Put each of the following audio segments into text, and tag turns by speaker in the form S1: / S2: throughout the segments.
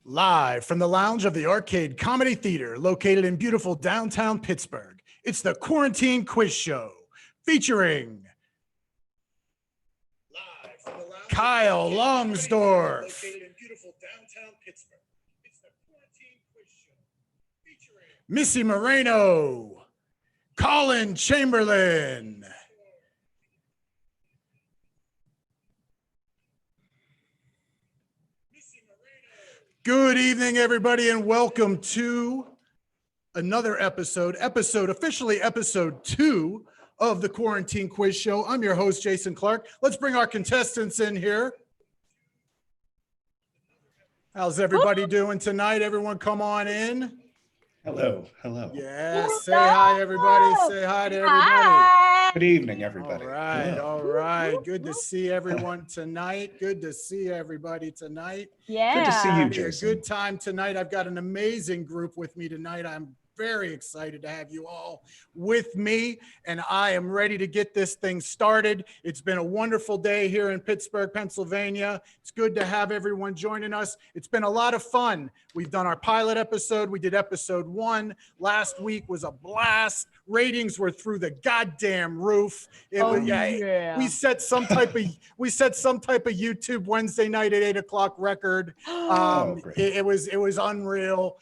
S1: Live from the lounge of the Arcade Comedy Theater, located in beautiful downtown Pittsburgh, it's the Quarantine Quiz Show, featuring Kyle Longsdorf, located in beautiful downtown Pittsburgh. It's the Quarantine Quiz Show, featuring Missy Moreno, Colin Chamberlain. Good evening, everybody, and welcome to another officially episode 2 of the Quarantine Quiz Show. I'm your host, Jason Clark. Let's bring our contestants in here. How's everybody doing tonight? Everyone come on in.
S2: Hello, hello.
S1: Yeah, say hi, everybody. Say hi to everybody.
S3: Hi.
S2: Good evening, everybody.
S1: All right,
S2: Hello.
S1: all right. Good to see everyone tonight. Good to see everybody tonight.
S3: Yeah.
S2: Good to see you,
S1: Be a
S2: Jason.
S1: good time tonight. I've got an amazing group with me tonight. I'm very excited to have you all with me, and I am ready to get this thing started. It's been a wonderful day here in Pittsburgh, Pennsylvania. It's good to have everyone joining us. It's been a lot of fun. We've done our pilot episode. We did episode 1. Last week was a blast. Ratings were through the goddamn roof. We set some type of YouTube Wednesday night at 8 o'clock record. It was unreal.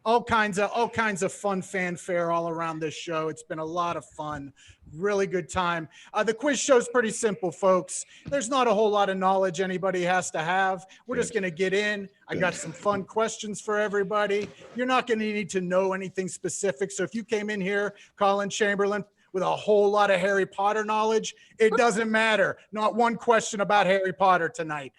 S1: All kinds of fun fanfare all around this show. It's been a lot of fun. Really good time. The quiz show's pretty simple, folks. There's not a whole lot of knowledge anybody has to have. We're just going to get in. I got some fun questions for everybody. You're not going to need to know anything specific. So if you came in here, Colin Chamberlain, with a whole lot of Harry Potter knowledge, it doesn't matter. Not one question about Harry Potter tonight.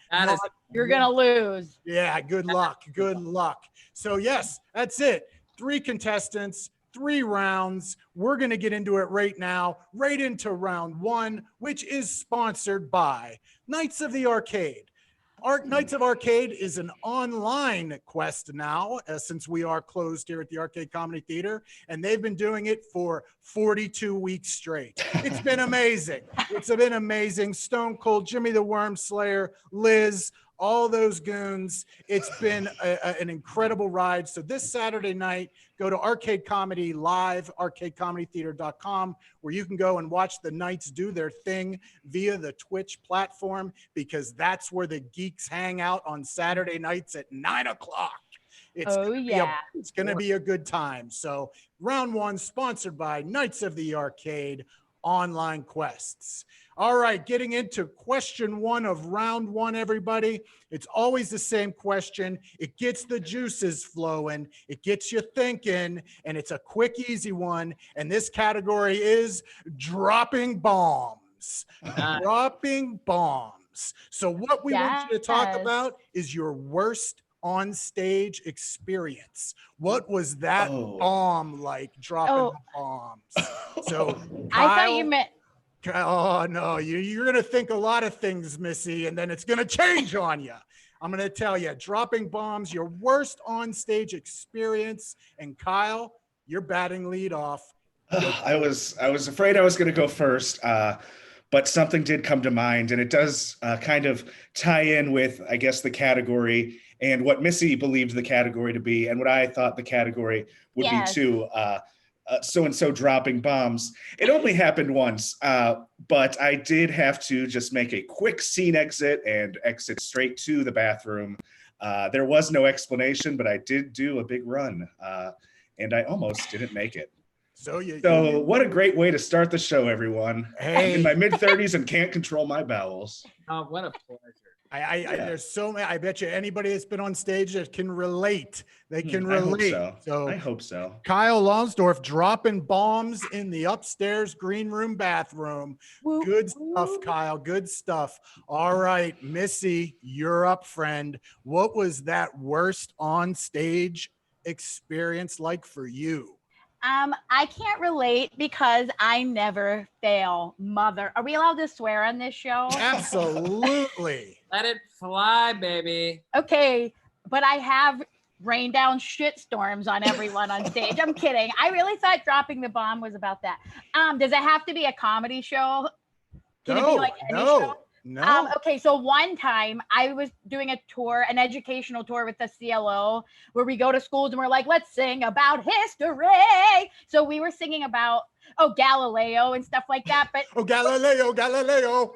S3: You're going to lose.
S1: Yeah, good luck. Good luck. So yes, that's it. 3 contestants, 3 rounds. We're going to get into it right now, right into round 1, which is sponsored by Knights of the Arcade. Knights of Arcade is an online quest now, since we are closed here at the Arcade Comedy Theater, and they've been doing it for 42 weeks straight. It's been amazing. It's been amazing. Stone Cold, Jimmy the Worm Slayer, Liz, all those goons. It's been an incredible ride. So this Saturday night, go to Arcade Comedy Live, arcadecomedytheater.com, where you can go and watch the Knights do their thing via the Twitch platform, because that's where the geeks hang out on Saturday nights at 9 o'clock. It's going to be a good time. So round 1 sponsored by Knights of the Arcade online quests. All right, getting into question 1 of round 1, everybody. It's always the same question. It gets the juices flowing. It gets you thinking, and it's a quick, easy one. And this category is dropping bombs. Dropping bombs. So what we want you to talk about is your worst on-stage experience. What was that bomb like, dropping bombs? So Kyle,
S3: I thought you meant...
S1: Oh, no, you're going to think a lot of things, Missy, and then it's going to change on you. I'm going to tell you, dropping bombs, your worst on-stage experience. And Kyle, you're batting lead off.
S2: I was afraid I was going to go first, but something did come to mind, and it does kind of tie in with, I guess, the category and what Missy believed the category to be, and what I thought the category would be too. So-and-so dropping bombs. It only happened once, but I did have to just make a quick scene exit and exit straight to the bathroom. There was no explanation, but I did do a big run, and I almost didn't make it. So what a great way to start the show, everyone.
S1: Hey.
S2: I'm in my mid-30s and can't control my bowels.
S4: Oh, what a pleasure.
S1: There's so many. I bet you anybody that's been on stage that can relate. They can relate.
S2: I hope so.
S1: Kyle Longsdorf dropping bombs in the upstairs green room bathroom. Good stuff, Kyle. Good stuff. All right, Missy, you're up, friend. What was that worst on stage experience like for you?
S3: I can't relate because I never fail, mother. Are we allowed to swear on this show?
S1: Absolutely.
S4: Let it fly, baby.
S3: Okay, but I have rained down shit storms on everyone on stage. I'm kidding. I really thought dropping the bomb was about that. Does it have to be a comedy show? Can it be like any show?
S1: No.
S3: Okay, so one time I was doing a tour, an educational tour with the CLO, where we go to schools and we're like, let's sing about history. So we were singing about Galileo and stuff like that. But
S1: Oh, Galileo, Galileo.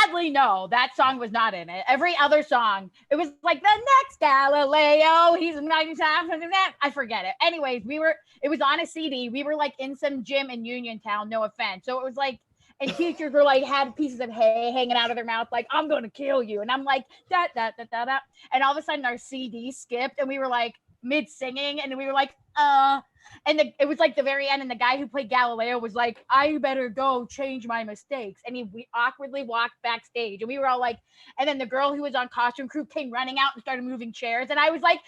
S3: sadly, no, that song was not in it. Every other song, it was like the next Galileo. He's 97. I forget it. Anyways, it was on a CD. We were like in some gym in Uniontown, no offense. So it was like, and teachers were like, had pieces of hay hanging out of their mouth, like, I'm going to kill you. And I'm like, da, da, da, da, da. And all of a sudden our CD skipped and we were like mid singing and we were like, it was like the very end. And the guy who played Galileo was like, I better go change my mistakes. And we awkwardly walked backstage and we were all like, and then the girl who was on costume crew came running out and started moving chairs. And I was like,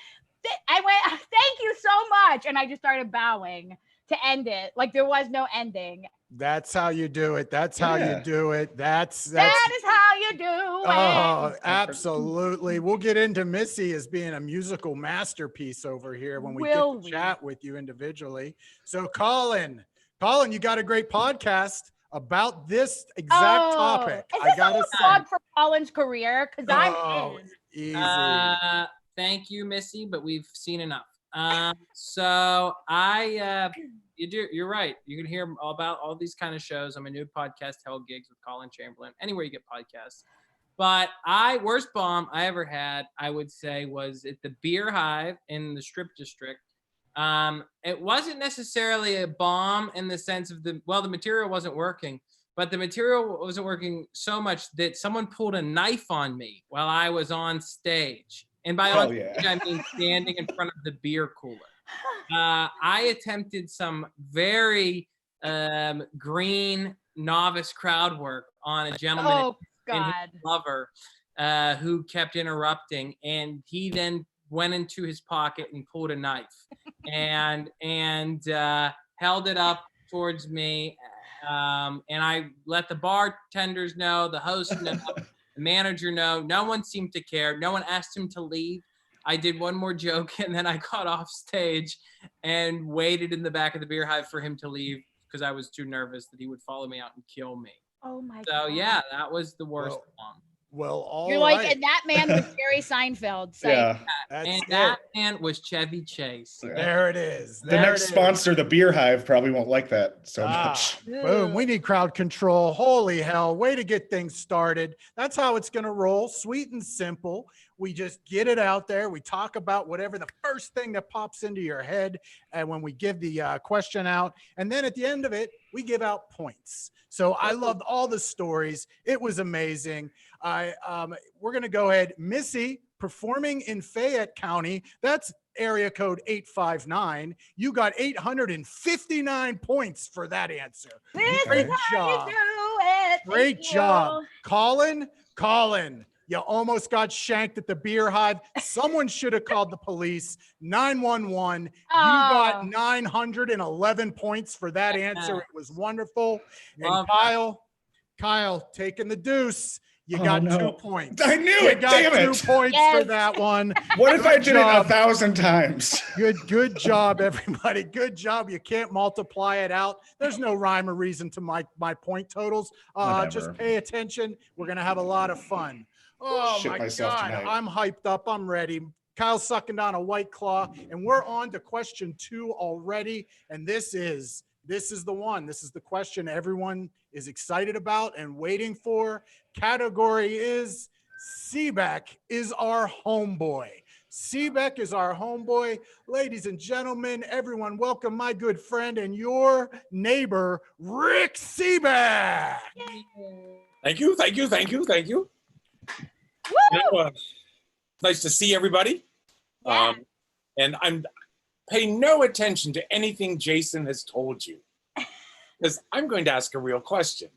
S3: I went, thank you so much. And I just started bowing to end it. Like there was no ending.
S1: That's how you do it. That's how you do it.
S3: That is how you do it.
S1: Oh, absolutely. We'll get into Missy as being a musical masterpiece over here when we get to chat with you individually. So Colin, you got a great podcast about this exact topic.
S3: Is this a plug for Colin's career? Because I'm in.
S1: Easy.
S4: Thank you, Missy, but we've seen enough. You're right. You can hear about all these kind of shows. I'm a new podcast, Hell Gigs with Colin Chamberlain, anywhere you get podcasts. But worst bomb I ever had, I would say, was at the Beer Hive in the Strip District. It wasn't necessarily a bomb in the sense of the material wasn't working, but the material wasn't working so much that someone pulled a knife on me while I was on stage. And by on stage, I mean standing in front of the beer cooler. I attempted some very green novice crowd work on a gentleman and his lover who kept interrupting, and he then went into his pocket and pulled a knife and held it up towards me, and I let the bartenders know, the host know, the manager know. No one seemed to care. No one asked him to leave. I did one more joke and then I got off stage and waited in the back of the Beer Hive for him to leave because I was too nervous that he would follow me out and kill me.
S3: Oh my God.
S4: So yeah, that was the worst one.
S1: Well,
S3: you're like, and that man was Jerry Seinfeld. So
S4: that man was Chevy Chase.
S1: There it is.
S2: The next sponsor, the Beer Hive, probably won't like that so much.
S1: Boom. We need crowd control. Holy hell. Way to get things started. That's how it's going to roll. Sweet and simple. We just get it out there. We talk about whatever the first thing that pops into your head. And when we give the question out, and then at the end of it, we give out points. So I loved all the stories. It was amazing. We're going to go ahead. Missy, performing in Fayette County. That's area code 859. You got 859 points for that answer. Great job. Great job. Colin, you almost got shanked at the Beer Hive. Someone should have called the police. 911. You got 911 points for that answer. It was wonderful. And Kyle taking the deuce. You got 2 points.
S2: I knew it. Damn it.
S1: 2 points for that one.
S2: What if I did it 1,000 times?
S1: Good job, everybody. Good job. You can't multiply it out. There's no rhyme or reason to my point totals. Just pay attention. We're going to have a lot of fun. Oh my God. Tonight. I'm hyped up. I'm ready. Kyle's sucking down a White Claw, and we're on to question 2 already. And this is the one. This is the question everyone is excited about and waiting for. Category is Seebeck is our homeboy. Seebeck is our homeboy. Ladies and gentlemen, everyone, welcome my good friend and your neighbor, Rick Seebeck.
S5: Thank you. Nice to see everybody.
S3: Yeah.
S5: And I'm paying no attention to anything Jason has told you, because I'm going to ask a real question.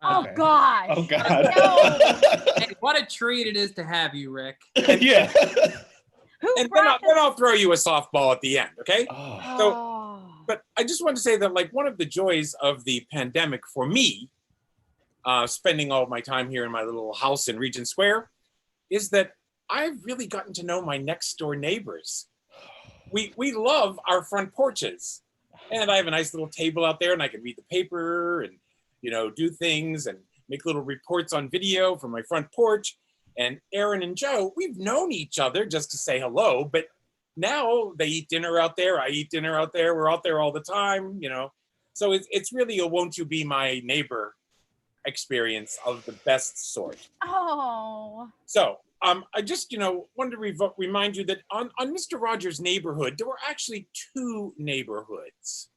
S3: Oh, gosh.
S2: Oh, God.
S4: Hey, what a treat it is to have you, Rick.
S2: Yeah.
S5: And then I'll throw you a softball at the end, okay?
S2: Oh.
S5: But I just want to say that, like, one of the joys of the pandemic for me, spending all of my time here in my little house in Regent Square, is that I've really gotten to know my next door neighbors. We love our front porches, and I have a nice little table out there, and I can read the paper and do things and make little reports on video from my front porch. And Aaron and Joe, we've known each other just to say hello, but now they eat dinner out there. I eat dinner out there. We're out there all the time, you know. So it's really a won't you be my neighbor experience of the best sort.
S3: Oh.
S5: So I just, wanted to remind you that on Mr. Rogers' Neighborhood, there were actually two neighborhoods.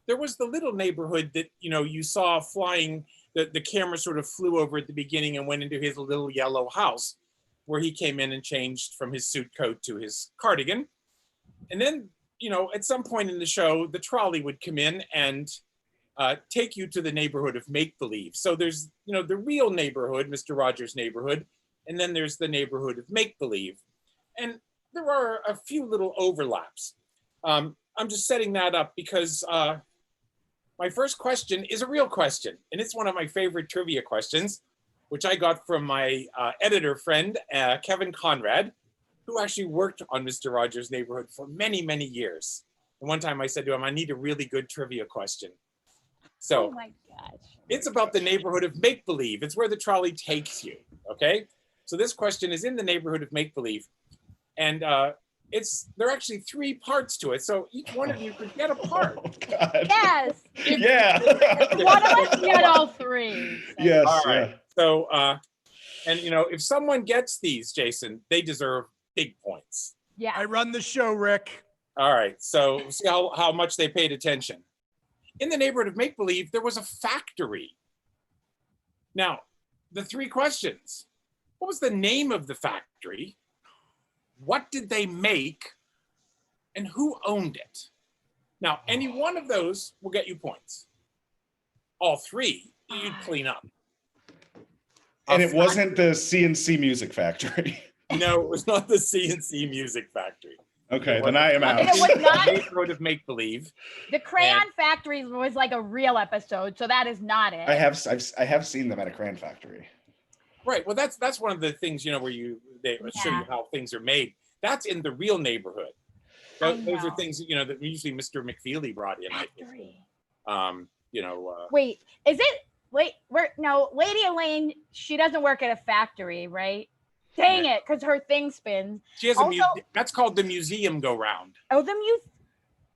S5: There was the little neighborhood that, you saw flying, the camera sort of flew over at the beginning and went into his little yellow house where he came in and changed from his suit coat to his cardigan. And then, at some point in the show, the trolley would come in and take you to the neighborhood of make-believe. So there's, the real neighborhood, Mr. Rogers' Neighborhood, and then there's the neighborhood of make-believe. And there are a few little overlaps. I'm just setting that up because my first question is a real question, and it's one of my favorite trivia questions, which I got from my editor friend, Kevin Conrad, who actually worked on Mr. Rogers' Neighborhood for many, many years. And one time I said to him, I need a really good trivia question. So
S3: Oh my gosh.
S5: it's about the neighborhood of make-believe. It's where the trolley takes you, okay? So this question is in the neighborhood of make-believe. And there are actually three parts to it. So each one of you could get a part.
S2: Oh, God.
S3: Yes.
S2: Yeah.
S3: One of us get all three. So.
S2: Yes.
S5: All right.
S2: Yeah.
S5: So, and if someone gets these, Jason, they deserve big points.
S3: Yeah.
S1: I run the show, Rick.
S5: All right. So see how much they paid attention. In the neighborhood of make-believe, there was a factory. Now, the three questions. What was the name of the factory? What did they make? And who owned it? Now, any one of those will get you points. All three, you'd clean up.
S2: And it wasn't the CNC Music Factory.
S5: No, it was not the CNC Music Factory.
S2: Okay, then I am out.
S3: And it was not
S5: The neighborhood of make-believe.
S3: the Crayon Factory was like a real episode, so that is not it.
S2: I have seen them at a Crayon Factory.
S5: Right. Well, that's one of the things, where they show you how things are made. That's in the real neighborhood. Those are things, that usually Mr. McFeely brought in.
S3: Factory. Wait, is it? Wait, Lady Elaine, she doesn't work at a factory, right? Dang it, because her thing spins.
S5: She has that's called the museum go round.
S3: Oh,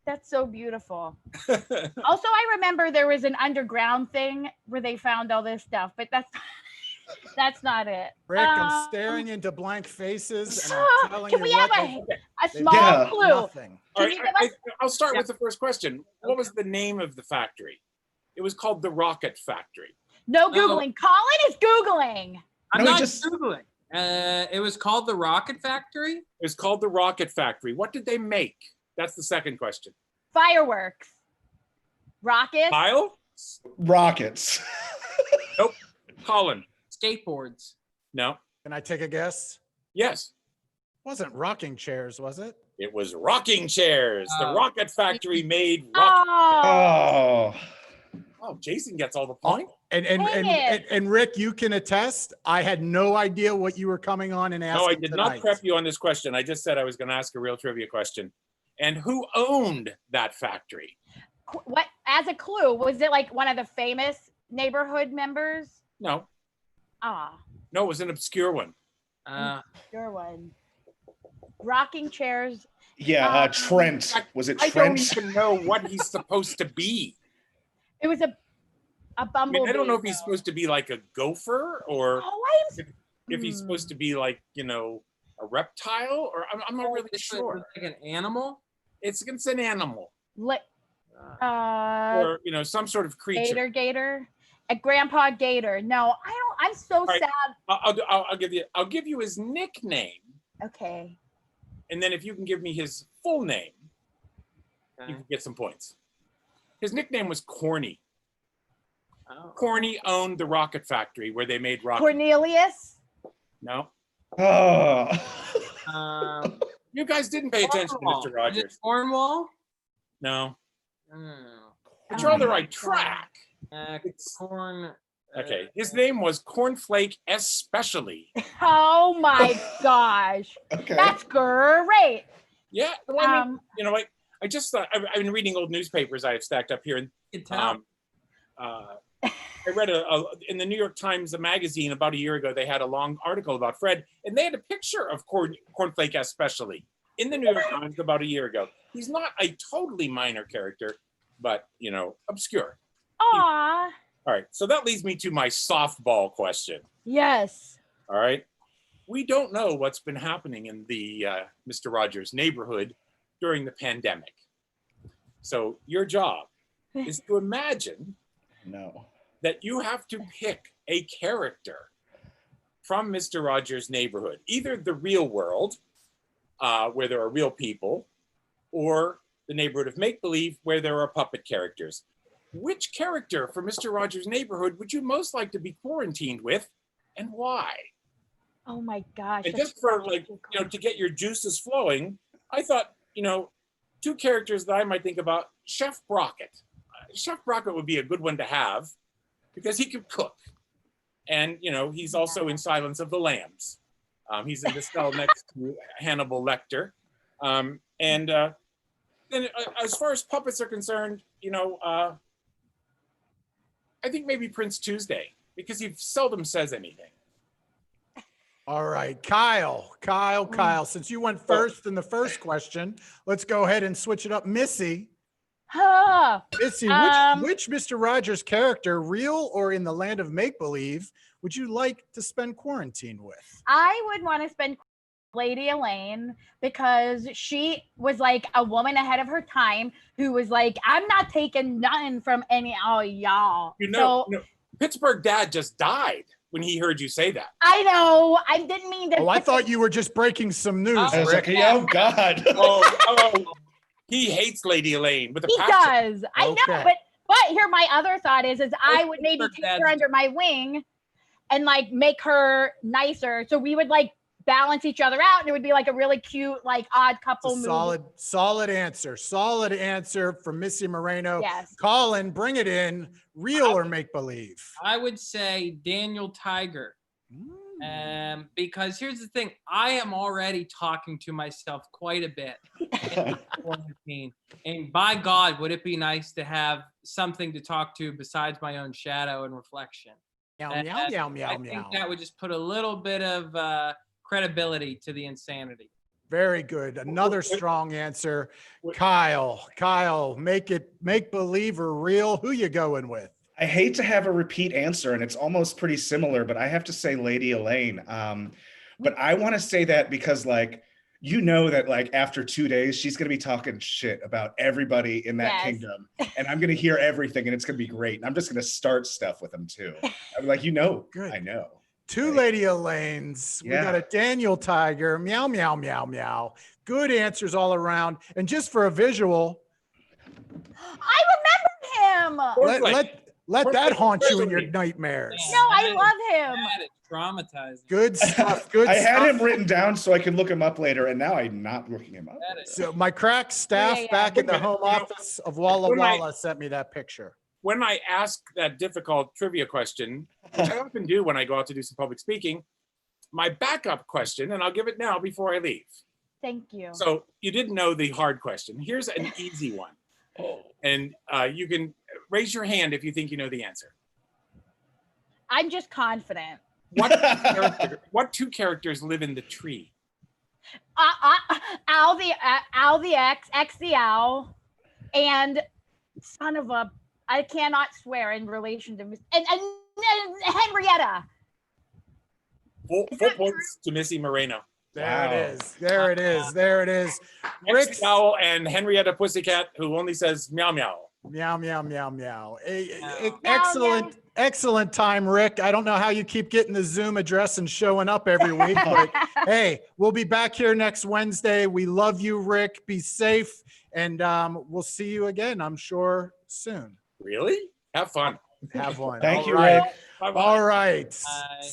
S3: that's so beautiful. Also, I remember there was an underground thing where they found all this stuff, but that's not it.
S1: Rick, I'm staring into blank faces, and I'm telling
S3: can
S1: you
S3: we have
S1: what,
S3: a small
S2: Yeah.
S3: clue?
S1: nothing.
S5: All
S3: Can
S5: right,
S3: you give us-
S5: I'll start with the first question. What was the name of the factory? It was called the Rocket Factory.
S3: No Googling. Colin is Googling.
S4: I'm
S2: No,
S4: not
S2: just-
S4: Googling. It was called the Rocket Factory.
S5: It was called the Rocket Factory. What did they make? That's the second question.
S3: Fireworks. Rockets.
S5: Kyle?
S2: Rockets.
S5: Colin?
S4: Skateboards.
S5: No.
S1: Can I take a guess?
S5: Yes.
S1: Wasn't rocking chairs, was it?
S5: It was rocking chairs. The
S4: Oh.
S5: Rocket Factory made rocket.
S3: Oh.
S2: Oh.
S5: Oh, Jason gets all the points.
S1: And Rick, you can attest. I had no idea what you were coming on and asking.
S5: No, I did not
S1: tonight.
S5: prep you on this question. I just said I was going to ask a real trivia question. And who owned that factory?
S3: What? As a clue, was it like one of the famous neighborhood members?
S5: No.
S3: Ah,
S5: No, it was an obscure one.
S3: sure one. Rocking chairs.
S2: Yeah, Trent. Was it
S5: I
S2: Trent?
S5: don't even know what he's supposed to be.
S3: It was a
S5: I
S3: bumblebee.
S5: mean, I don't know if he's
S3: though.
S5: supposed to be like a gopher or
S3: Oh,
S5: if he's supposed to be like, a reptile or I'm not really sure.
S4: Like an animal.
S5: It's an animal
S3: uh,
S5: or, some sort of creature.
S3: Gator. A Grandpa Gator. No, I don't. I'm so
S5: right.
S3: sad.
S5: I'll give you his nickname.
S3: Okay.
S5: And then if you can give me his full name,
S4: Okay.
S5: you can get some points. His nickname was Corny.
S4: Oh.
S5: Corny owned the Rocket Factory where they made rockets.
S3: Cornelius.
S5: No,
S2: Oh.
S5: you guys didn't pay attention to
S4: Cornwall.
S5: Mr.
S4: Is it
S5: Rogers.
S4: Cornwall?
S5: No,
S4: Oh.
S5: but you're on the right
S3: my God.
S5: track.
S4: Corn.
S5: Okay, his name was Cornflake Especially.
S3: Oh my gosh.
S2: Okay.
S3: That's great.
S5: Yeah, well, I mean,
S3: Um,
S5: I just thought I've been reading old newspapers I have stacked up here, and
S4: You can tell.
S5: I read in the New York Times magazine about a year ago, they had a long article about Fred, and they had a picture of Cornflake especially in the New York Times about a year ago. He's not a totally minor character, but, obscure.
S3: Aw.
S5: All right, so that leads me to my softball question.
S3: Yes.
S5: All right. We don't know what's been happening in the Mr. Rogers neighborhood during the pandemic. So your job is to imagine that you have to pick a character from Mr. Rogers' neighborhood, either the real world, where there are real people, or the neighborhood of make-believe, where there are puppet characters. Which character from Mr. Rogers' neighborhood would you most like to be quarantined with, and why?
S3: Oh my gosh.
S5: And just for to get your juices flowing, I thought, two characters that I might think about, Chef Brockett. Chef Brockett would be a good one to have because he could cook. And, he's also in Silence of the Lambs. He's in the cell next to Hannibal Lecter. Then as far as puppets are concerned, I think maybe Prince Tuesday, because he seldom says anything.
S1: All right, Kyle, since you went first in the first question, let's go ahead and switch it up. Missy, Missy, which Mr. Rogers character, real or in the land of make-believe, would you like to spend quarantine with?
S3: I would want to spend Lady Elaine because she was like a woman ahead of her time who was like, I'm not taking nothing from any of y'all.
S5: Pittsburgh Dad just died when he heard you say that.
S3: I know. I didn't mean to.
S1: Oh, I thought you were just breaking some news.
S2: I was like, oh God.
S5: He hates Lady Elaine with a
S3: He
S5: passion.
S3: does. I know, but here my other thought is I would maybe take her under my wing and like make her nicer. So we would like balance each other out and it would be like a really cute, like odd couple movie.
S1: Solid answer from Missy Moreno.
S3: Yes.
S1: Colin, bring it in. Real or make believe?
S4: I would say Daniel Tiger. Because here's the thing, I am already talking to myself quite a bit in quarantine. And by God, would it be nice to have something to talk to besides my own shadow and reflection?
S1: Meow,
S4: And
S1: meow, meow, meow,
S4: I
S1: meow.
S4: think that would just put a little bit of credibility to the insanity.
S1: Very good. Another strong answer. Kyle, make believe or real? Who you going with?
S2: I hate to have a repeat answer, and it's almost pretty similar, but I have to say Lady Elaine. But I want to say that because, that after 2 days, she's going to be talking shit about everybody in that kingdom. And I'm going to hear everything, and it's going to be great. And I'm just going to start stuff with them, too. I'm like, good. I know.
S1: Two Lady Elaines. We got a Daniel Tiger. Meow, meow, meow, meow. Good answers all around. And just for a visual.
S3: I remember him.
S1: Let that haunt you in your nightmares.
S3: No, I love him.
S4: That is traumatizing.
S1: Good stuff.
S2: I had him written down so I could look him up later, and now I'm not looking him up.
S1: So my crack staff back in the home office of Walla Walla sent me that picture.
S5: When I ask that difficult trivia question, which I often do when I go out to do some public speaking, my backup question, and I'll give it now before I leave.
S3: Thank you.
S5: So you didn't know the hard question. Here's an easy one. And you can raise your hand if you think you know the answer.
S3: I'm just confident.
S5: What two characters live in the tree?
S3: Al the X the owl, and son of a, I cannot swear in relation to and Henrietta.
S5: Full points to Missy Moreno.
S1: There it is.
S5: Rick Owl and Henrietta Pussycat, who only says meow meow.
S1: Meow, meow, meow, meow.
S3: Meow,
S1: Excellent time, Rick. I don't know how you keep getting the Zoom address and showing up every week, but hey, we'll be back here next Wednesday. We love you, Rick. Be safe, and we'll see you again, I'm sure, soon.
S5: Really? Have fun.
S1: Have one.
S2: Thank you, Rick.
S5: Bye-bye.
S1: All right.
S4: Bye.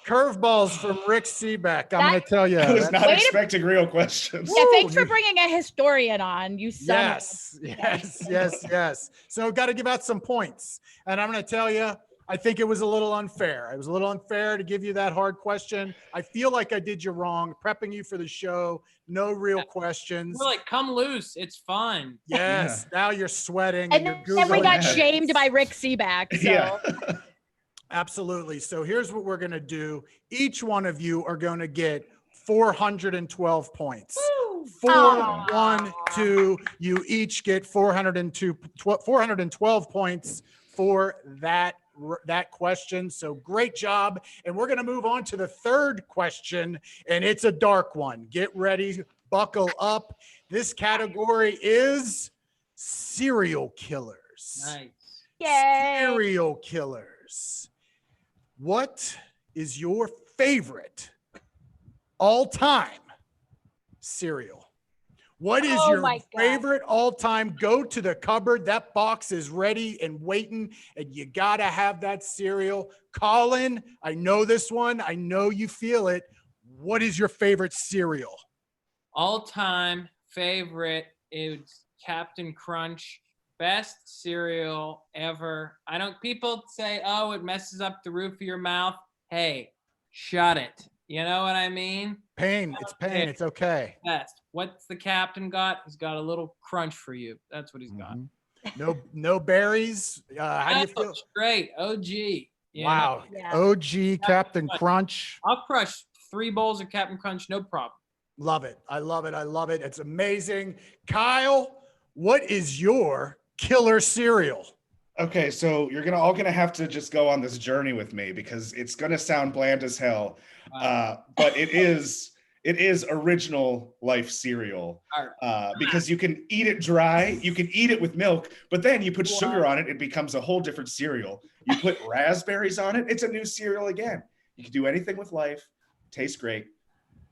S1: Curveballs from Rick Seebeck. I'm going to tell you.
S2: I was not expecting real questions.
S3: Yeah, thanks for bringing a historian on. You son
S1: Yes. So got to give out some points. And I'm going to tell you, I think it was a little unfair. It was a little unfair to give you that hard question. I feel like I did you wrong, prepping you for the show. No real questions.
S4: We're like, come loose. It's fun.
S1: Yes. Now you're sweating
S3: And
S1: and
S3: then
S1: you're
S3: we
S1: Googling
S3: got
S2: mad.
S3: shamed by Rick Seaback. So
S2: Yeah.
S1: Absolutely. So here's what we're going to do. Each one of you are going to get 412 points. Four,
S3: Aw.
S1: 1, 2. You each get 412 points for that question. So great job. And we're going to move on to the third question, and it's a dark one. Get ready, buckle up. This category is serial killers.
S4: Nice.
S3: yay.
S1: Serial killers. What is your favorite all-time cereal? What is
S3: Oh
S1: your
S3: my God.
S1: favorite all-time? Go to the cupboard. That box is ready and waiting, and you got to have that cereal. Colin, I know this one. I know you feel it. What is your favorite cereal?
S4: All-time favorite is Captain Crunch. Best cereal ever. People say, oh, it messes up the roof of your mouth. Hey, shut it. You know what I mean?
S1: Pain. It's pain. It's okay.
S4: Best. What's the captain got? He's got a little crunch for you. That's what he's got.
S1: No berries. How do you feel?
S4: Great. OG. You
S1: Wow.
S4: know?
S3: Yeah.
S1: OG Captain Crunch.
S4: I'll crush 3 bowls of Captain Crunch, no problem.
S1: Love it. I love it. I love it. It's amazing. Kyle, what is your killer cereal?
S2: Okay, so you're all gonna have to just go on this journey with me because it's gonna sound bland as hell, but it is original life cereal because you can eat it dry, you can eat it with milk, but then you put sugar on it, it becomes a whole different cereal. You put raspberries on it, it's a new cereal again. You can do anything with life, tastes great,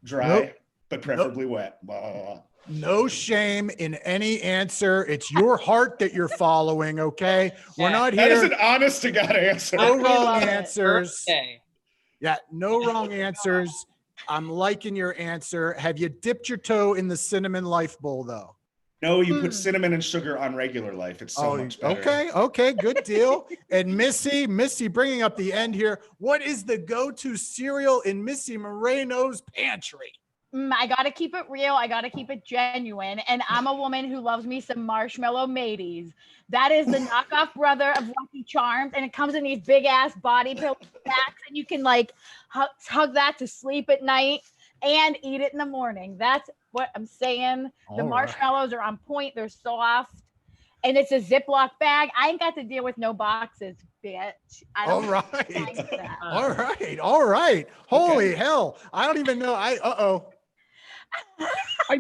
S2: dry,
S1: Nope.
S2: but preferably wet. Blah.
S1: No shame in any answer. It's your heart that you're following, okay? We're not
S2: That is
S1: here.
S2: an honest to God answer.
S1: No
S3: We
S1: wrong
S3: love it.
S1: answers.
S4: Birthday.
S1: Yeah, no wrong answers. I'm liking your answer. Have you dipped your toe in the cinnamon life bowl, though?
S2: No, you put cinnamon and sugar on regular life. It's so much better.
S1: Okay, good deal. And Missy, bringing up the end here. What is the go-to cereal in Missy Moreno's pantry?
S3: I got to keep it real. I got to keep it genuine. And I'm a woman who loves me some marshmallow mateys. That is the knockoff brother of Lucky Charms. And it comes in these big ass body pillow packs. And you can like hug that to sleep at night and eat it in the morning. That's what I'm saying. The
S1: All
S3: marshmallows are on point. They're soft. And it's a Ziploc bag. I ain't got to deal with no boxes, bitch. I
S1: All
S3: don't
S1: right.
S3: like that.
S1: All right. Holy hell. I don't even know.
S5: I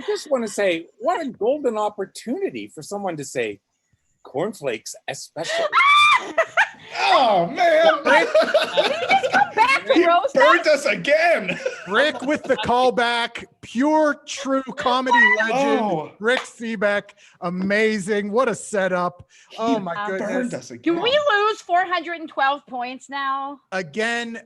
S5: just want to say, what a golden opportunity for someone to say, cornflakes especially.
S2: Oh man,
S3: Back to
S2: he
S3: roast
S2: burned us again.
S1: Rick with the callback, pure true comedy legend.
S2: Oh.
S1: Rick Seabeck, amazing. What a setup. Oh my
S2: Burned
S1: goodness.
S2: us again.
S3: Do we lose 412 points now?
S1: Again,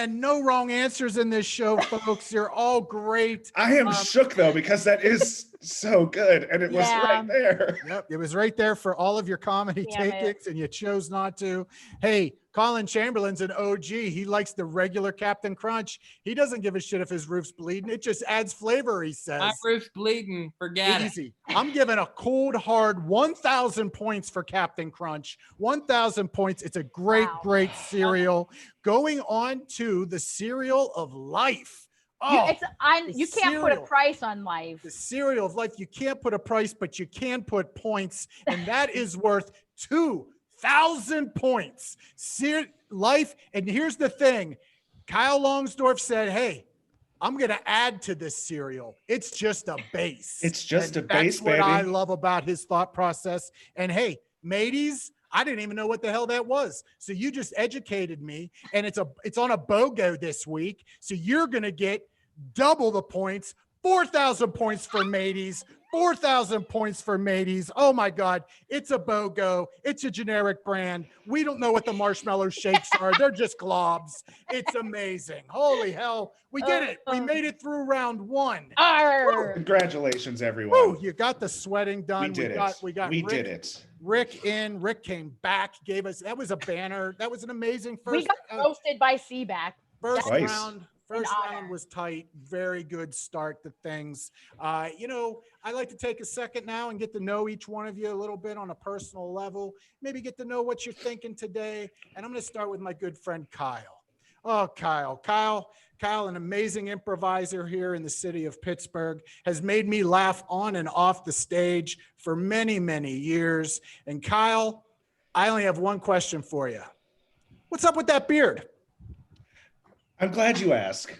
S1: no wrong answers in this show, folks. You're all great.
S2: I am shook though because that is so good, and it was
S3: Yeah.
S2: right there.
S1: Yep, it was right there for all of your comedy
S3: Damn it.
S1: takings, and you chose not to. Hey, Colin Chamberlain's an OG. He likes the regular Captain Crunch. He doesn't give a shit if his roof's bleeding. It just adds flavor, he says.
S4: My roof's bleeding. Forget it.
S1: Easy. I'm giving a cold, hard 1,000 points for Captain Crunch. 1,000 points. It's a great,
S3: Wow.
S1: great cereal. Going on to the cereal of life. Oh,
S3: You can't put a
S1: cereal.
S3: price on life.
S1: the cereal of life. You can't put a price, but you can put points, and that is worth 2,000 points. Life, and here's the thing. Kyle Longsdorff said, hey, I'm going to add to this cereal. It's just a base.
S2: It's just
S1: And
S2: a base,
S1: that's what I
S2: baby.
S1: love about his thought process. And hey, mateys, I didn't even know what the hell that was. So you just educated me, and it's on a BOGO this week. So you're going to get double the points, 4,000 points for mateys. 4,000 points for mateys. Oh my God. It's a BOGO. It's a generic brand. We don't know what the marshmallow shakes are. They're just globs. It's amazing. Holy hell. We did it. We made it through round 1.
S3: Arr.
S2: Congratulations, everyone.
S1: Woo, you got the sweating done.
S2: We did it. We did it.
S1: Rick in. Rick came back, gave us, that was a banner. That was an amazing
S3: We
S1: first.
S3: got roasted by Seaback.
S1: First
S2: Twice.
S1: round.
S3: An
S1: First
S3: honor.
S1: round was tight. Very good start to things. You know, I like to take a second now and get to know each one of you a little bit on a personal level. Maybe get to know what you're thinking today. And I'm going to start with my good friend Kyle. Oh, Kyle, an amazing improviser here in the city of Pittsburgh, has made me laugh on and off the stage for many, many years. And Kyle, I only have one question for you. What's up with that beard?
S2: I'm glad you ask.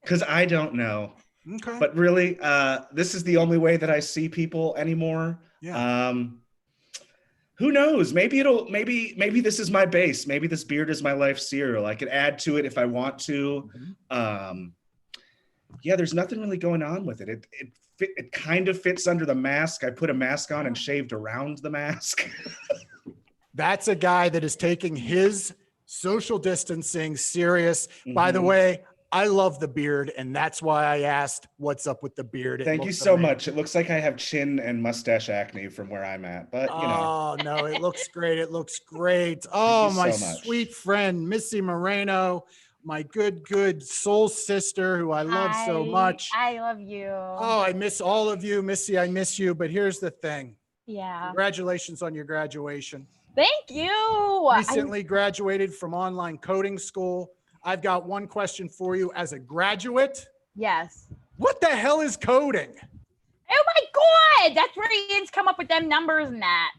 S2: Because I don't know.
S1: Okay.
S2: But really, this is the only way that I see people anymore.
S1: Yeah.
S2: Who knows? Maybe this is my base. Maybe this beard is my life cereal. I could add to it if I want to. Yeah, there's nothing really going on with it. It kind of fits under the mask. I put a mask on and shaved around the mask.
S1: That's a guy that is taking his social distancing serious. By the way, I love the beard, and that's why I asked what's up with the beard.
S2: Thank you so much. It looks like I have chin and mustache acne from where I'm at, but you know.
S1: Oh, no, it looks great. It looks great. Oh, my sweet friend, Missy Moreno, my good soul sister who I love so much.
S3: I love you.
S1: Oh, I miss all of you. Missy, I miss you. But here's the thing.
S3: Yeah.
S1: Congratulations on your graduation.
S3: Thank you.
S1: Recently graduated from online coding school. I've got one question for you as a graduate.
S3: Yes.
S1: What the hell is coding?
S3: Oh my God. That's where Ian's come up with them numbers and that.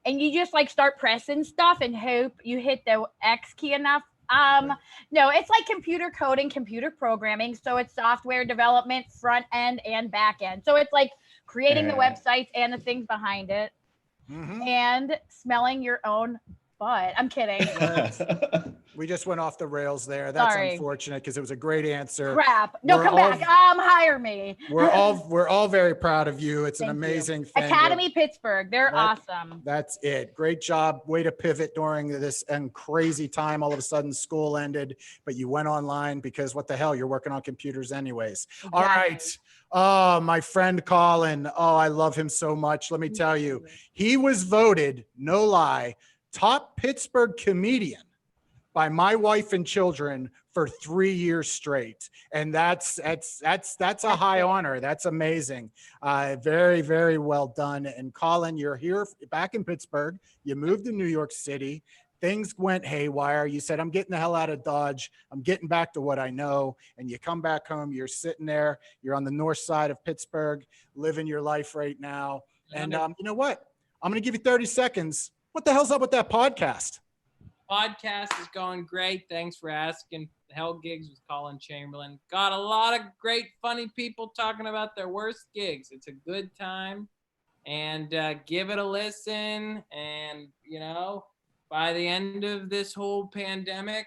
S3: And you just like start pressing stuff and hope you hit the X key enough. No, it's like computer coding, computer programming. So it's software development, front end and back end. So it's like creating the websites and the things behind it. And smelling your own butt. I'm kidding.
S1: We just went off the rails there. That's
S3: Sorry.
S1: unfortunate because it was a great answer.
S3: Crap. No, come back. Hire me.
S1: We're all very proud of you. It's an amazing thing.
S3: Academy Pittsburgh. They're awesome.
S1: That's it. Great job. Way to pivot during this crazy time. All of a sudden school ended, but you went online because what the hell, you're working on computers anyways. All right. Oh, my friend Colin. Oh, I love him so much. Let me tell you, he was voted, no lie, top Pittsburgh comedian by my wife and children for 3 years straight. And that's a high honor. That's amazing. Very, very well done. And Colin, you're here back in Pittsburgh. You moved to New York City. Things went haywire. You said, I'm getting the hell out of Dodge. I'm getting back to what I know. And you come back home, you're sitting there, you're on the north side of Pittsburgh, living your life right now. And you know what? I'm going to give you 30 seconds. What the hell's up with that podcast?
S4: Podcast is going great. Thanks for asking. Hell Gigs with Colin Chamberlain. Got a lot of great, funny people talking about their worst gigs. It's a good time. And give it a listen. And, you know, by the end of this whole pandemic,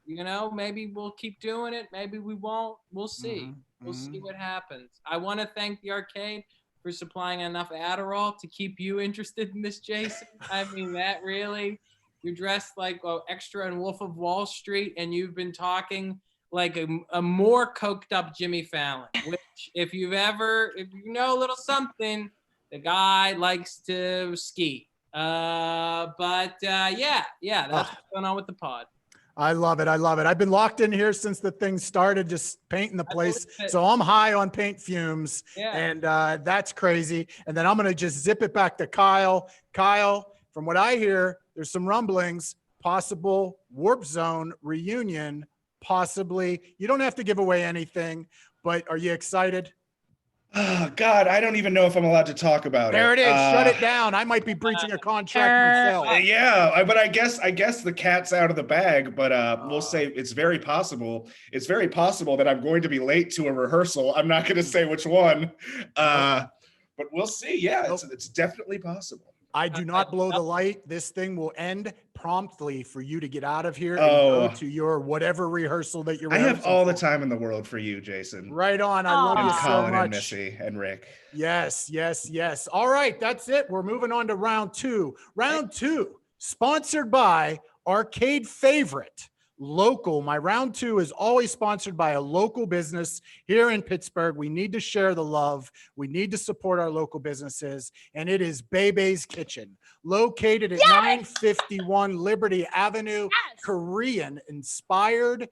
S4: you know, maybe we'll keep doing it. Maybe we won't. We'll see. We'll see what happens. I want to thank the arcade for supplying enough Adderall to keep you interested in this, Jason. I mean, that really... You're dressed like extra in Wolf of Wall Street, and you've been talking like a more coked up Jimmy Fallon, which if you know a little something, the guy likes to ski. Yeah, that's what's going on with the pod.
S1: I love it. I've been locked in here since the thing started, just painting the place. So I'm high on paint fumes, and that's crazy. And then I'm going to just zip it back to Kyle. Kyle, from what I hear, there's some rumblings, possible Warp Zone reunion, possibly. You don't have to give away anything, but are you excited?
S2: Oh, God, I don't even know if I'm allowed to talk about it.
S1: There it is. Shut it down. I might be breaching a contract myself.
S2: Yeah, but I guess the cat's out of the bag, but we'll say it's very possible. It's very possible that I'm going to be late to a rehearsal. I'm not going to say which one, but we'll see. Yeah, it's definitely possible.
S1: I do not blow the light. This thing will end promptly for you to get out of here and go
S2: Oh.
S1: to your whatever rehearsal that you're
S2: I have
S1: rehearsing
S2: all the
S1: for.
S2: time in the world for you, Jason.
S1: Right on. I love
S3: Aw.
S1: you
S2: And
S1: so
S2: Colin
S1: much.
S2: and Missy and Rick.
S1: Yes, yes, yes. All right, that's it. We're moving on to round two. Round two, sponsored by Arcade Favorite. Local. My round two is always sponsored by a local business here in Pittsburgh. We need to share the love. We need to support our local businesses. And it is Bebe's Kitchen, located at 951 Liberty Avenue,
S3: Yes.
S1: Korean inspired,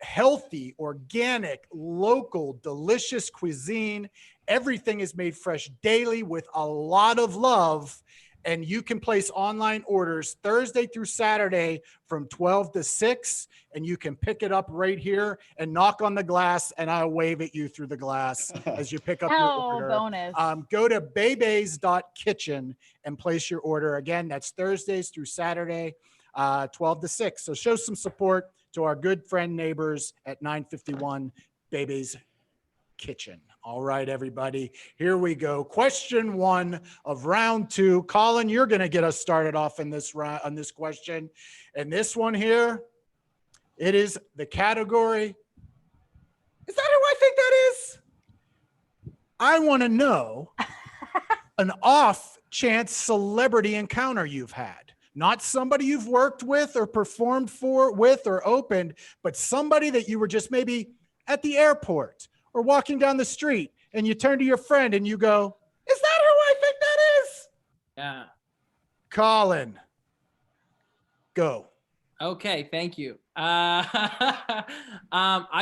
S1: healthy, organic, local, delicious cuisine. Everything is made fresh daily with a lot of love. And you can place online orders Thursday through Saturday from 12 to 6. And you can pick it up right here and knock on the glass. And I'll wave at you through the glass as you pick up your
S3: Oh,
S1: order.
S3: bonus.
S1: Go to bebes.kitchen and place your order. Again, that's Thursdays through Saturday, 12 to 6. So show some support to our good friend neighbors at 951 Bebe's Kitchen. All right, everybody, here we go. Question one of round two. Colin, you're going to get us started off in this round on this question. And this one here, it is the category. Is that who I think that is? I want to know an off chance celebrity encounter you've had. Not somebody you've worked with or performed for with or opened, but somebody that you were just maybe at the airport or walking down the street and you turn to your friend and you go, is that who I think that is?
S4: Yeah.
S1: Colin, go.
S4: Okay, thank you. I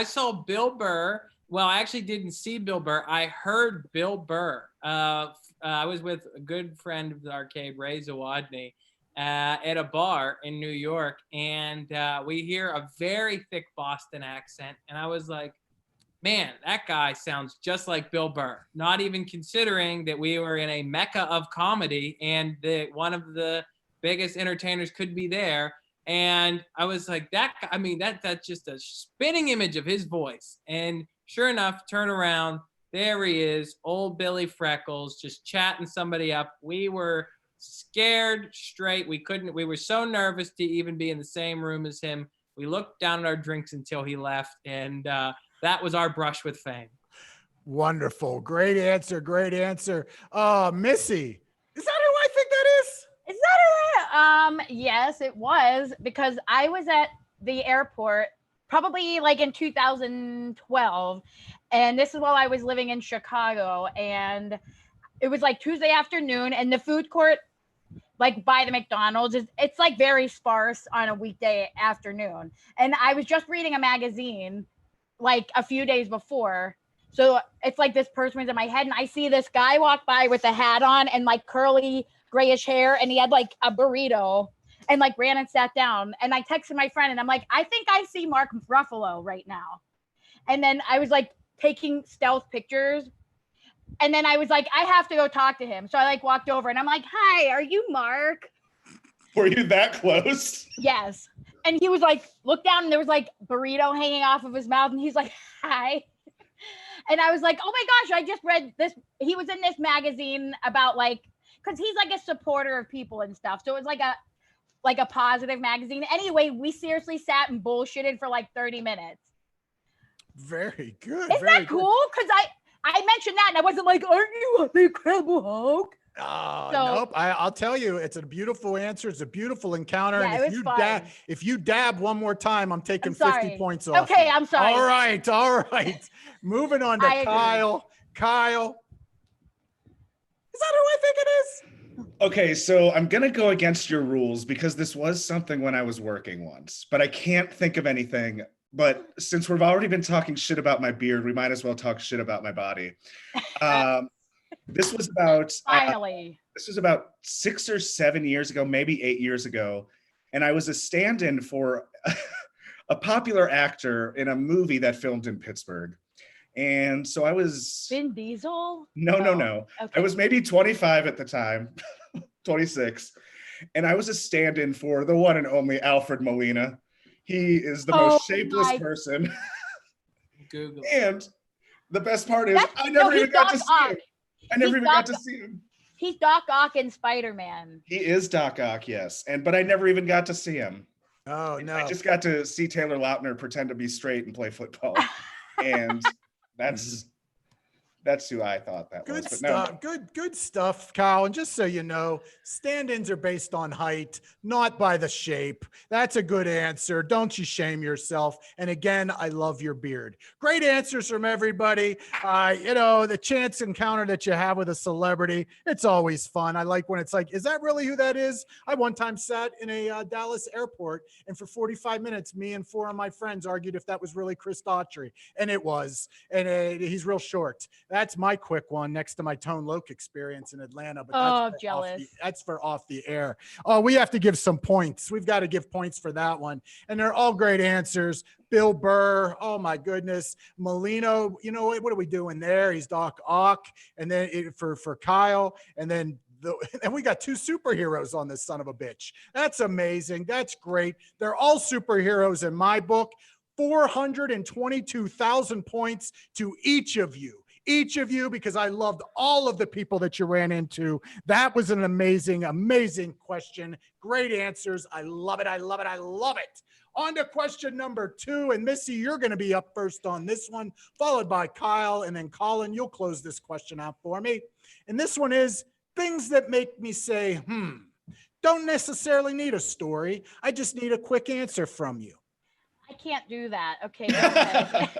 S4: saw Bill Burr. Well, I actually didn't see Bill Burr. I heard Bill Burr. I was with a good friend of the arcade, Ray Zawadny, at a bar in New York, and we hear a very thick Boston accent, and I was like, man, that guy sounds just like Bill Burr, not even considering that we were in a mecca of comedy and that one of the biggest entertainers could be there. And I was like, that guy, I mean, that's just a spinning image of his voice. And sure enough, turn around, there he is, old Billy Freckles, just chatting somebody up. We were scared straight. We were so nervous to even be in the same room as him. We looked down at our drinks until he left. And, that was our brush with fame.
S1: Wonderful. Great answer. Great answer. Missy, is that who I think that is?
S3: Is that it? Yes, it was, because I was at the airport probably like in 2012, and this is while I was living in Chicago, and it was like Tuesday afternoon, and the food court like by the McDonald's it's like very sparse on a weekday afternoon. And I was just reading a magazine like a few days before. So it's like this person was in my head, and I see this guy walk by with a hat on and like curly grayish hair, and he had like a burrito and like ran and sat down. And I texted my friend and I'm like, I think I see Mark Ruffalo right now. And then I was like taking stealth pictures. And then I was like, I have to go talk to him. So I like walked over and I'm like, hi, are you Mark?
S2: Were you that close?
S3: Yes. And he was like, look down, and there was like burrito hanging off of his mouth. And he's like, hi. And I was like, oh my gosh, I just read this. He was in this magazine about like, because he's like a supporter of people and stuff. So it was like a positive magazine. Anyway, we seriously sat and bullshitted for like 30 minutes.
S1: Very good.
S3: Isn't that cool? Because I mentioned that and I wasn't like, aren't you the Incredible Hulk?
S1: Oh,
S3: So-
S1: nope. I'll tell you, it's a beautiful answer. It's a beautiful encounter.
S3: Yeah,
S1: and
S3: it was fun.
S1: if you dab one more time, I'm taking
S3: I'm sorry.
S1: 50 points off.
S3: Okay,
S1: you.
S3: I'm sorry.
S1: All right. All right. Moving on to
S3: I agree.
S1: Kyle. Kyle. Is that who I think it is?
S2: Okay, so I'm going to go against your rules because this was something when I was working once, but I can't think of anything. But since we've already been talking shit about my beard, we might as well talk shit about my body. This was about
S3: Finally.
S2: this was about 6 or 7 years ago, maybe 8 years ago, and I was a stand-in for a popular actor in a movie that filmed in Pittsburgh. And so I was
S3: Vin Diesel?
S2: no.
S3: Okay.
S2: I was maybe 25 at the time, 26, and I was a stand-in for the one and only Alfred Molina. He is the most shapeless
S3: my-
S2: person.
S4: Google.
S2: And the best part is
S3: That's-
S2: I never
S3: he
S2: even got to
S3: sucks
S2: see
S3: up.
S2: him. I never
S3: He
S2: even got to
S3: sucks.
S2: see him.
S3: He's Doc Ock in Spider-Man.
S2: He is Doc Ock, yes. But I never even got to see him.
S1: Oh no.
S2: I just got to see Taylor Lautner pretend to be straight and play football. And that's who I thought that
S1: Good
S2: was. But
S1: stuff. Good stuff, Kyle. And just so you know, stand-ins are based on height, not by the shape. That's a good answer. Don't you shame yourself. And again, I love your beard. Great answers from everybody. The chance encounter that you have with a celebrity, it's always fun. I like when it's like, is that really who that is? I one time sat in a Dallas airport, and for 45 minutes, me and 4 of my friends argued if that was really Chris Daughtry, and it was. And he's real short. That's my quick one next to my Tone Loc experience in Atlanta. But that's for off the air. Oh, we have to give some points. We've got to give points for that one. And they're all great answers. Bill Burr. Oh my goodness. Molino. You know what are we doing there? He's Doc Ock. And then for Kyle. And then and we got 2 superheroes on this son of a bitch. That's amazing. That's great. They're all superheroes in my book. 422,000 points to each of you, because I loved all of the people that you ran into. That was an amazing, amazing question. Great answers. I love it. I love it. I love it. On to question number 2. And Missy, you're going to be up first on this one, followed by Kyle. And then Colin, you'll close this question out for me. And this one is things that make me say, don't necessarily need a story. I just need a quick answer from you.
S3: I can't do that. Okay. Go ahead.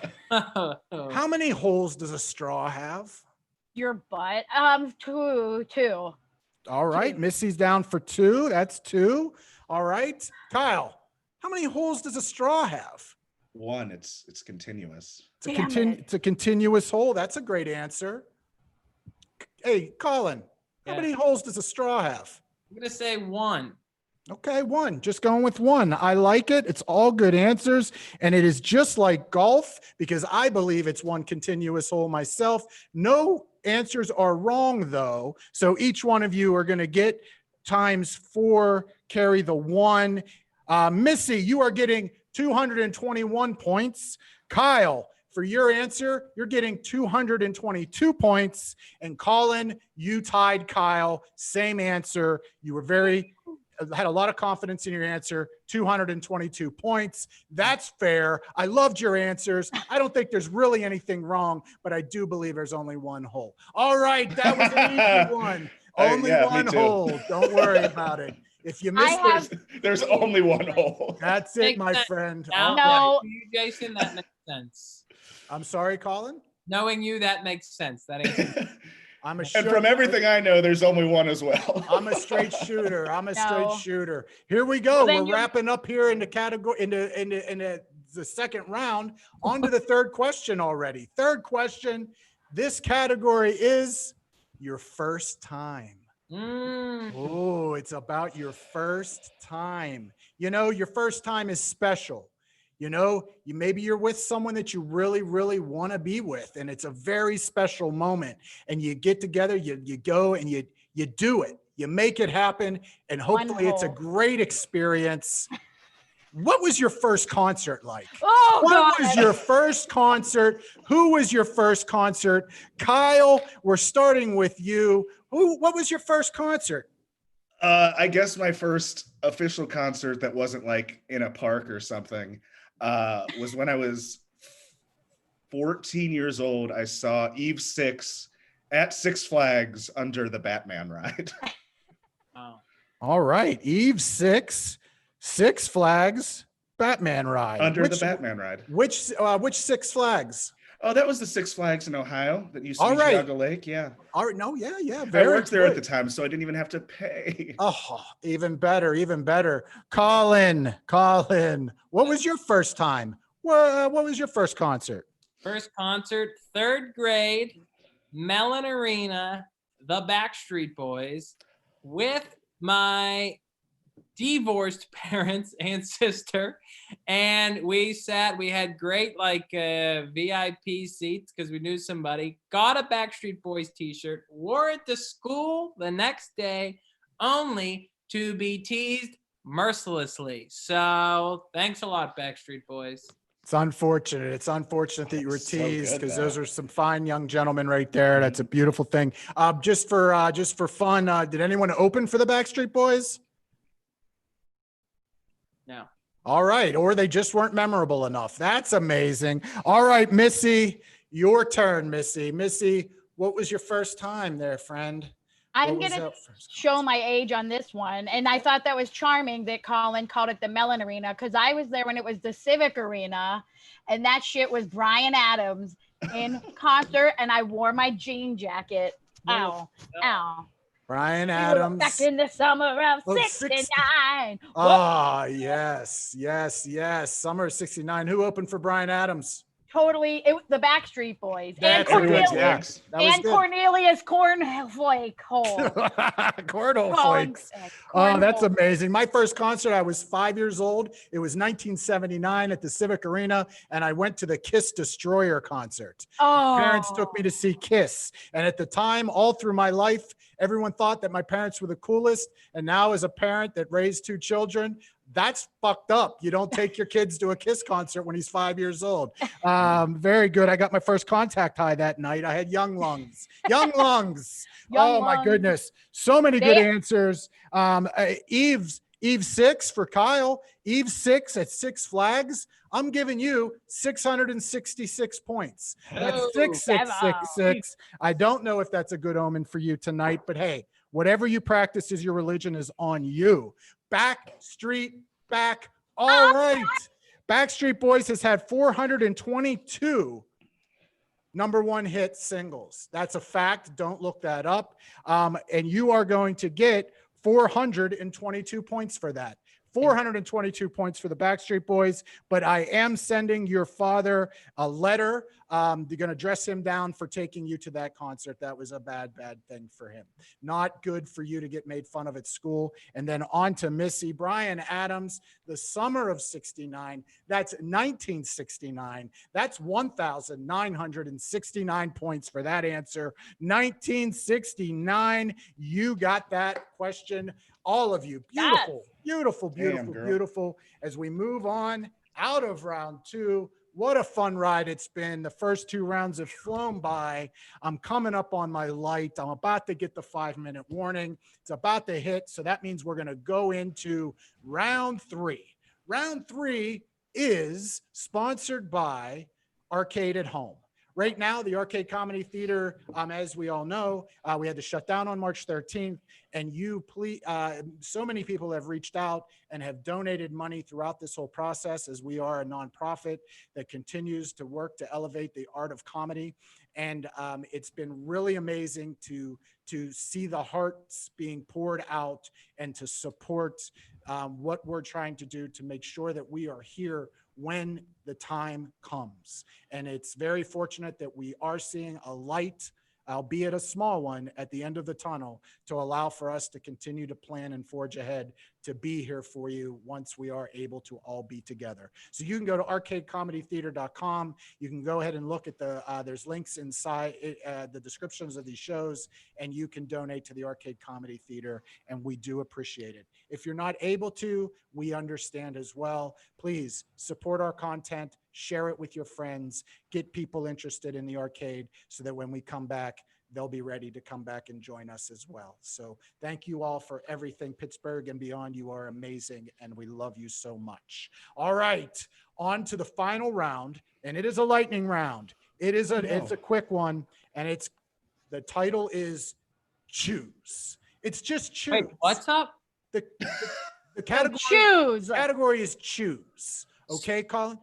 S1: How many holes does a straw have?
S3: Your butt. 2.
S1: All right.
S3: 2.
S1: Missy's down for 2. That's 2. All right. Kyle, how many holes does a straw have?
S2: 1. It's continuous.
S1: It's a continuous hole. That's a great answer. Hey, Colin, how many holes does a straw have?
S4: I'm going to say 1.
S1: Okay, 1. Just going with 1. I like it. It's all good answers. And it is just like golf, because I believe it's 1 continuous hole myself. No answers are wrong, though. So each one of you are going to get times 4, carry the 1. Missy, you are getting 221 points. Kyle, for your answer, you're getting 222 points. And Colin, you tied Kyle. Same answer. You were had a lot of confidence in your answer. 222 points. That's fair. I loved your answers. I don't think there's really anything wrong, but I do believe there's only 1 hole. All right. That was an easy one. Only 1 hole. Don't worry about it. If you missed
S2: there's only 1 hole.
S1: That's it, my friend.
S3: No.
S4: Jason, that makes sense.
S1: I'm sorry, Colin?
S4: Knowing you, that makes sense. That answer.
S2: And from everything I know, there's only 1 as well.
S1: I'm a straight shooter. straight shooter. Here we go. We're wrapping up here in the category in the second round. On to the third question already. Third question. This category is your first time. Oh, it's about your first time. Your first time is special. Maybe you're with someone that you really, really want to be with, and it's a very special moment. And you get together, you go and you do it. You make it happen, and hopefully it's a great experience. What was your first concert like? What was your first concert? Who was your first concert? Kyle, we're starting with you. What was your first concert?
S2: I guess my first official concert that wasn't like in a park or something was when I was 14 years old. I saw Eve 6 at Six Flags under the Batman ride.
S4: Oh.
S1: All right. Eve 6, Six Flags, Batman ride.
S2: Under the Batman ride.
S1: Which Six Flags?
S2: Oh, that was the Six Flags in Ohio that used to be Geauga Lake. Yeah.
S1: All right. No, yeah.
S2: I worked there at the time, so I didn't even have to pay.
S1: Oh, even better, even better. Colin, what was your first time? What was your first concert?
S4: First concert, 3rd grade, Mellon Arena, the Backstreet Boys, with my divorced parents and sister, and we had great VIP seats because we knew somebody. Got a Backstreet Boys t-shirt, wore it to school the next day, only to be teased mercilessly. So thanks a lot, Backstreet Boys.
S1: It's unfortunate. It's unfortunate that you were
S2: So
S1: teased
S2: good,
S1: because
S2: though.
S1: those are some fine young gentlemen right there. That's a beautiful thing. Just for fun, did anyone open for the Backstreet Boys?
S4: No.
S1: All right, or they just weren't memorable enough. That's amazing. All right, Missy, your turn, Missy. Missy, what was your first time there, friend?
S3: I'm
S1: What was
S3: gonna
S1: that first
S3: show
S1: concert?
S3: my age on this one, and I thought that was charming that Colin called it the Mellon Arena because I was there when it was the Civic Arena, and that shit was Bryan Adams in concert, and I wore my jean jacket. Ow, ow.
S1: Bryan
S3: We were back
S1: Adams.
S3: in the summer of
S1: Oh,
S3: '69.
S1: Ah, yes, yes, yes. Summer of '69. Who opened for Bryan Adams?
S3: Totally, it was the Backstreet Boys and
S1: That's a good,
S2: Everyone's
S3: Cornelius
S2: legs.
S1: That was
S3: and
S1: good.
S3: Cornelius Cornflake Hole.
S1: Cornhole
S3: Colin-
S1: flakes. Oh, that's
S3: Cornhole.
S1: amazing. My first concert, I was 5 years old. It was 1979 at the Civic Arena, and I went to the Kiss Destroyer concert.
S3: Oh,
S1: Parents took me to see Kiss. And at the time, all through my life, everyone thought that my parents were the coolest. And now, as a parent that raised 2 children, that's fucked up. You don't take your kids to a Kiss concert when he's 5 years old. Very good. I got my first contact high that night. I had young lungs. Young lungs.
S3: Young
S1: Oh my
S3: lungs.
S1: goodness. So many good
S3: They-
S1: answers. Eve 6 for Kyle. Eve 6 at Six Flags. I'm giving you 666 points. That's
S4: Oh,
S1: 6666. I don't know if that's a good omen for you tonight, but hey, whatever you practice as your religion is on you. Backstreet back. All right. Backstreet Boys has had 422 number 1 hit singles. That's a fact. Don't look that up. And you are going to get 422 points for that. 422 points for the Backstreet Boys, but I am sending your father a letter. They're going to dress him down for taking you to that concert. That was a bad thing for him. Not good for you to get made fun of at school. And then on to Missy. Bryan Adams, the summer of '69. That's 1969. That's 1,969 points for that answer. 1969. You got that question. All of you. Beautiful, beautiful, beautiful,
S2: girl.
S1: beautiful. As we move on out of round 2, what a fun ride it's been. The first 2 rounds have flown by. I'm coming up on my light. I'm about to get the 5-minute warning. It's about to hit. So that means we're going to go into round 3. Round 3 is sponsored by Arcade at Home. Right now, the Arcade Comedy Theater, as we all know, we had to shut down on March 13th. And so many people have reached out and have donated money throughout this whole process, as we are a nonprofit that continues to work to elevate the art of comedy. And it's been really amazing to see the hearts being poured out and to support what we're trying to do to make sure that we are here when the time comes. And it's very fortunate that we are seeing a light, albeit a small one, at the end of the tunnel to allow for us to continue to plan and forge ahead to be here for you once we are able to all be together. So you can go to arcadecomedytheater.com. You can go ahead and look at there's links inside the descriptions of these shows, and you can donate to the Arcade Comedy Theater, and we do appreciate it. If you're not able to, we understand as well. Please support our content, share it with your friends, get people interested in the arcade so that when we come back, they'll be ready to come back and join us as well. So thank you all for everything. Pittsburgh and beyond, you are amazing, and we love you so much. All right, on to the final round, and it is a lightning round. It's a quick one, and the title is Choose. It's just choose.
S4: Wait, what's up?
S1: The category,
S3: choose.
S1: category is choose. Okay, Colin?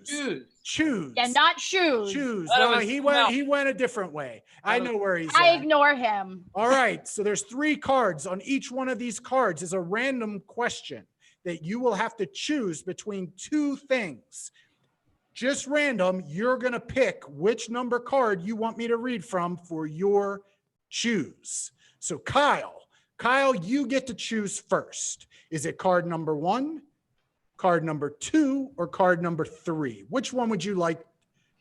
S4: Choose.
S1: Choose.
S3: Yeah, not shoes.
S1: Choose.
S4: Thought it
S1: Well,
S4: was
S1: he went a different way. I know where he's
S3: I
S1: at.
S3: ignore him.
S1: All right. So there's 3 cards. On each one of these cards is a random question that you will have to choose between 2 things. Just random. You're going to pick which number card you want me to read from for your choose. So Kyle, you get to choose first. Is it card number 1, card number 2, or card number 3? Which one would you like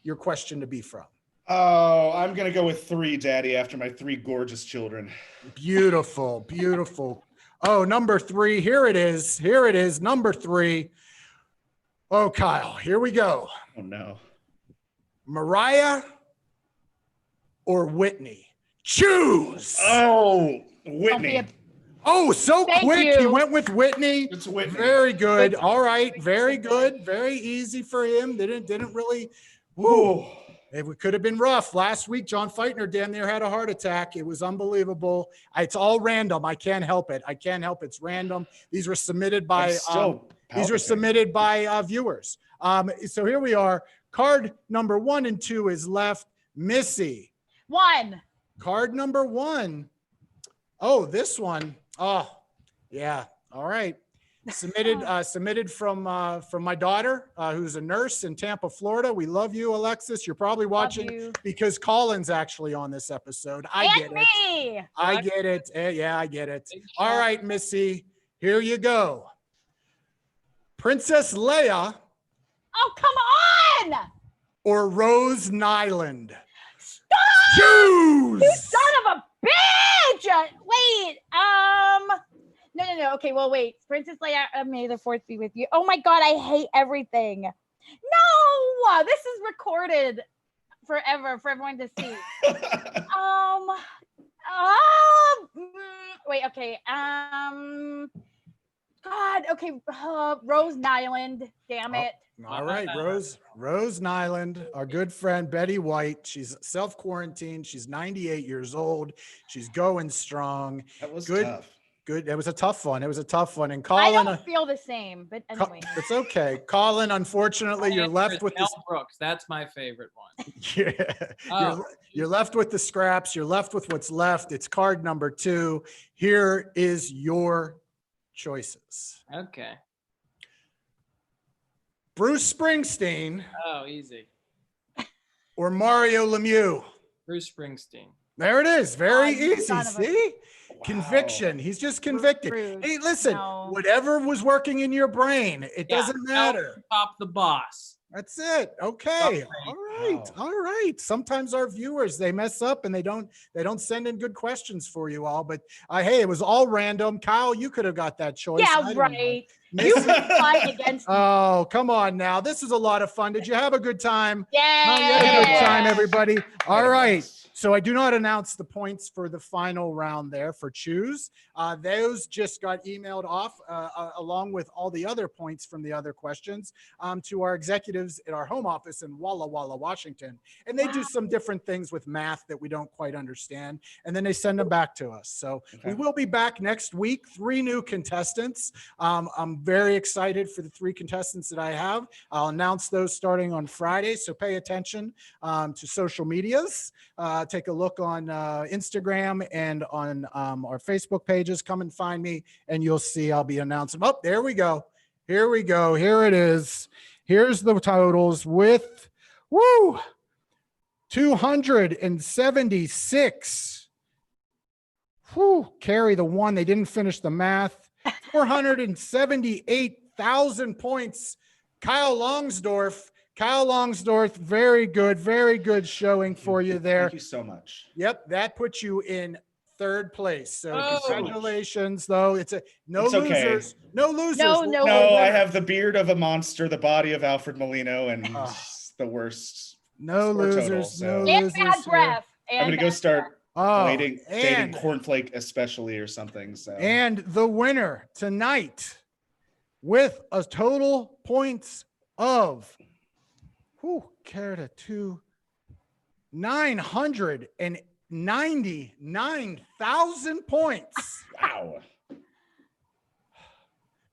S1: your question to be from?
S2: Oh, I'm going to go with 3, Daddy, after my 3 gorgeous children.
S1: Beautiful, beautiful. Oh, number 3. Here it is. Number 3. Oh, Kyle, here we go.
S2: Oh no.
S1: Mariah or Whitney? Choose.
S2: Oh,
S3: Don't be
S2: Whitney.
S3: a-
S1: Oh, so
S3: Thank
S1: quick. He
S3: you.
S1: went with Whitney.
S2: It's Whitney.
S1: Very good.
S3: Good.
S1: All right. Very good. Very easy for him. Didn't really. Woo.
S2: Oh,
S1: It could have been rough. Last week, John Feitner damn near had a heart attack. It was unbelievable. It's all random. I can't help it. I can't help it. It's random. These were submitted by viewers. So here we are. Card number 1 and 2 is left. Missy.
S3: 1.
S1: Card number 1. Oh, this one. Oh, yeah. All right. Submitted from my daughter, who's a nurse in Tampa, Florida. We love you, Alexis. You're probably watching because Colin's actually on this episode. I get it. I get it. Yeah, I get it. All right, Missy, here you go. Princess Leia
S3: Oh, come on!
S1: or Rose Nyland?
S3: Stop!
S1: Choose!
S3: You son of a bitch! Wait, No. Okay, well, wait. Princess Leia, may the fourth be with you. Oh my God, I hate everything. No, this is recorded forever for everyone to see. Wait, okay. God, okay. Rose Nyland, damn it.
S1: All right, Rose Nyland, our good friend Betty White. She's self-quarantined. She's 98 years old. She's going strong.
S2: that was
S1: Good.
S2: tough.
S1: Good. It was a tough one. And
S3: I
S1: Colin,
S3: don't feel the same, but anyway.
S1: it's okay. Colin, unfortunately, you're left with this.
S4: Mel Brooks. That's my favorite one.
S1: Yeah. You're left with the scraps. You're left with what's left. It's card number 2. Here is your choices.
S4: Okay.
S1: Bruce Springsteen
S4: Oh, easy.
S1: or Mario Lemieux.
S4: Bruce Springsteen.
S1: There it is. Very
S3: you
S1: easy.
S3: son of a-
S1: See?
S2: Wow.
S1: Conviction. He's just convicted.
S3: Bruce,
S1: Hey, listen,
S3: no.
S1: whatever was working in your brain, it
S4: Yeah,
S1: doesn't matter.
S4: Top the boss.
S1: That's it. Okay.
S4: Top
S1: All right.
S2: Wow.
S1: All right. Sometimes our viewers, they mess up and they don't send in good questions for you all. But hey, it was all random. Kyle, you could have got that choice. I
S3: Yeah,
S1: don't know.
S3: right. You
S1: Missy-
S3: fight against me.
S1: Oh, come on now. This was a lot of fun. Did you have a good time?
S3: Yeah.
S1: You had a good time, everybody. All
S2: Had a
S1: right.
S2: blast.
S1: So I do not announce the points for the final round there for choose. Those just got emailed off along with all the other points from the other questions to our executives at our home office in Walla Walla, Washington. And they do some different things with math that we don't quite understand. And then they send them back to us. So
S2: Okay.
S1: we will be back next week. 3 new contestants. I'm very excited for the 3 contestants that I have. I'll announce those starting on Friday. So pay attention to social medias. Take a look on Instagram and on our Facebook pages. Come and find me and you'll see I'll be announcing. Oh, there we go. Here we go. Here it is. Here's the totals with 276. Carry the 1. They didn't finish the math. 478,000 points. Kyle Longsdorff, very good showing for you there.
S2: Thank you so much.
S1: Yep, that puts you in 3rd place. So
S4: Oh.
S1: congratulations, though. It's no
S2: It's okay.
S1: losers. No losers.
S3: No,
S1: We'll
S3: no.
S1: play
S2: No, I
S1: winner.
S2: have the beard of a monster, the body of Alfred Molino, and the worst.
S1: No
S2: score total,
S1: losers.
S2: so-
S1: No
S3: And
S1: losers.
S3: bad
S1: here.
S3: breath.
S2: I'm gonna go start
S1: Oh,
S2: dating
S1: and
S2: cornflake especially or something. So
S1: the winner tonight with a total points of carried a 999,000 points.
S2: wow.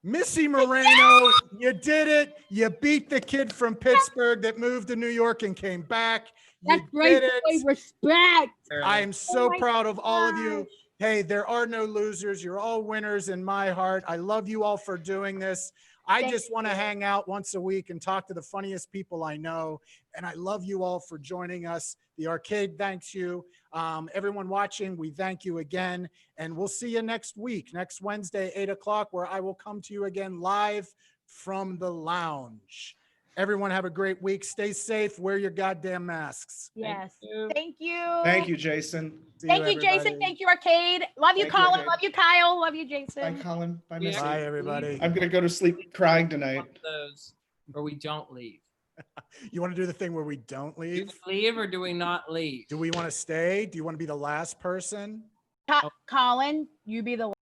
S1: Missy Moreno, you did it. You beat the kid from Pittsburgh that moved to New York and came back. You
S3: That's great.
S1: did it.
S3: Respect.
S1: I am so
S3: Oh my
S1: proud of all of you.
S3: gosh.
S1: Hey, there are no losers. You're all winners in my heart. I love you all for doing this. I
S3: Thank
S1: just want to
S3: you.
S1: hang out once a week and talk to the funniest people I know. And I love you all for joining us. The arcade thanks you. Everyone watching, we thank you again. And we'll see you next week, next Wednesday, 8 o'clock, where I will come to you again live from the lounge. Everyone have a great week. Stay safe. Wear your goddamn masks.
S3: Yes.
S4: you.
S3: Thank you.
S2: Thank you, Jason.
S1: See
S3: Thank you, Jason.
S1: everybody.
S3: Thank you, Arcade. Love you,
S2: Thank you,
S3: Colin.
S2: Arcade.
S3: Love you, Kyle. Love you,
S2: Bye,
S3: Jason.
S2: Colin. Bye,
S4: Yeah.
S2: Missy.
S1: Bye, everybody.
S2: I'm gonna go to sleep crying tonight.
S4: One of those. or we don't leave?
S1: You want to do the thing where we don't
S4: Do we
S1: leave?
S4: leave or do we not leave?
S1: Do we want to stay? Do you want to be the last person?
S3: Colin, you be the